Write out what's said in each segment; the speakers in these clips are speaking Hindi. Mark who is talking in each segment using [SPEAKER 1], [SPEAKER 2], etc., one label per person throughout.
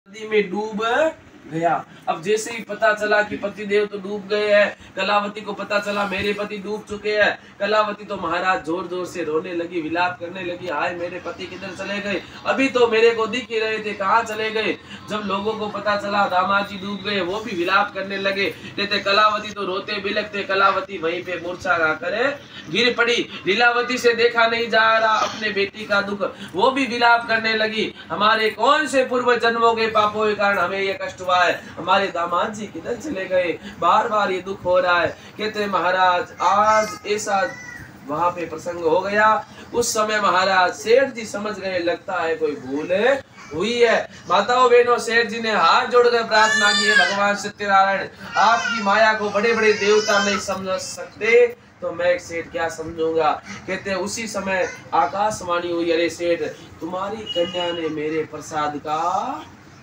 [SPEAKER 1] नदी में डूब गया। अब जैसे ही पता चला कि पतिदेव तो डूब गए हैं, कलावती को पता चला मेरे पति डूब चुके हैं, कलावती तो महाराज जोर जोर से रोने लगी, विलाप करने लगी, हाय मेरे पति किधर चले गए, अभी तो मेरे को दिख ही रहे थे, कहाँ चले गए। जब लोगों को पता चला दामाद जी डूब गए, वो भी विलाप करने लगे, कहते कलावती तो रोते बिलखते, कलावती वहीं पे मूर्छा खाकर गिर पड़ी। लीलावती से देखा नहीं जा रहा अपने बेटी का दुख, वो भी विलाप करने लगी, हमारे कौन से पूर्व जन्मों के पापों के कारण हमें ये कष्ट हुआ है, हमारे दामाद जी किधर चले गए, बार बार ये दुख हो रहा है। कहते महाराज आज ऐसा वहां पे प्रसंग हो गया, उस समय महाराज सेठ जी समझ गए लगता है कोई भूल हुई है। माताओं बहनों, सेठ जी ने हाथ जोड़कर प्रार्थना की है, भगवान सत्यनारायण आपकी माया को बड़े बड़े देवता नहीं समझ सकते, तो मैं सेठ क्या समझूंगा। कहते उसी समय आकाशवाणी हुई, अरे सेठ तुम्हारी कन्या ने मेरे प्रसाद का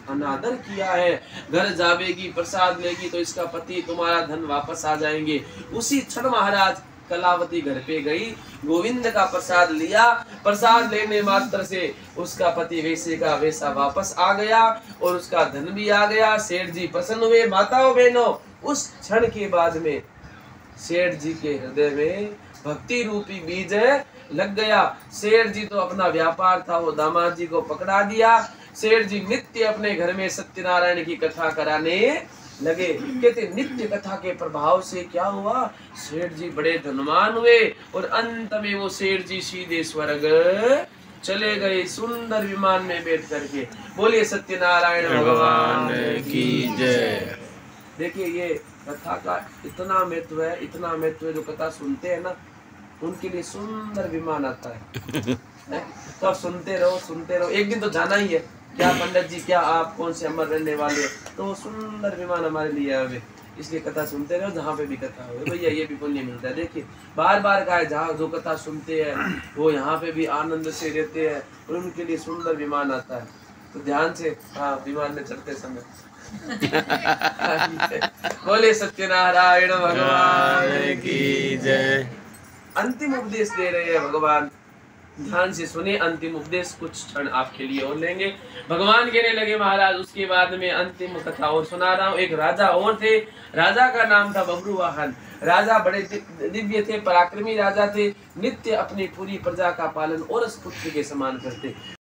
[SPEAKER 1] अनादर किया है, घर जावेगी प्रसाद लेगी तो इसका पति तुम्हारा धन वापस आ जाएंगे। उसी क्षण महाराज कलावती घर पे गई, गोविंद का प्रसाद लिया, प्रसाद लेने मात्र से उसका पति वैसे का वैसा वापस आ गया और उसका धन भी आ गया। सेठ जी प्रसन्न हुए। माताओं बहनों, उस क्षण के बाद में सेठ जी के हृदय में भक्ति रूपी बीज लग गया। सेठ जी तो अपना व्यापार था वो दामाद जी को पकड़ा दिया। सेठ जी नित्य अपने घर में सत्यनारायण की कथा कराने लगे। कहते नित्य कथा के प्रभाव से क्या हुआ, सेठ जी बड़े धनवान हुए और अंत में वो सेठ जी सीधे स्वर्ग चले गए, सुंदर विमान में बैठ करके। बोलिए सत्यनारायण भगवान की जय। देखिए ये कथा का इतना महत्व है, इतना महत्व है, जो कथा सुनते हैं ना उनके लिए सुंदर विमान आता है। तो आप सुनते रहो, एक दिन तो जाना ही है। क्या पंडित जी, क्या आप कौन से अमर रहने वाले, तो वो सुंदर विमान हमारे लिए आवे, इसलिए कथा सुनते रहो, जहाँ पे भी कथा हो भैया ये भी पुण्य मिलता है। देखिए बार बार कहा है, जहाँ जो कथा सुनते हैं वो यहाँ पे भी आनंद से रहते हैं और उनके लिए सुंदर विमान आता है। तो ध्यान से हाँ विमान में चढ़ते समय बोले सत्यनारायण भगवान की जय। अंतिम उपदेश दे रहे हैं भगवान, ध्यान से सुने। अंतिम उपदेश कुछ क्षण आपके लिए और लेंगे। भगवान कहने लगे महाराज, उसके बाद में अंतिम कथा और सुना रहा हूँ। एक राजा और थे, राजा का नाम था बब्रुवाहन। राजा बड़े दिव्य थे, पराक्रमी राजा थे, नित्य अपनी पूरी प्रजा का पालन और पुत्र के समान करते।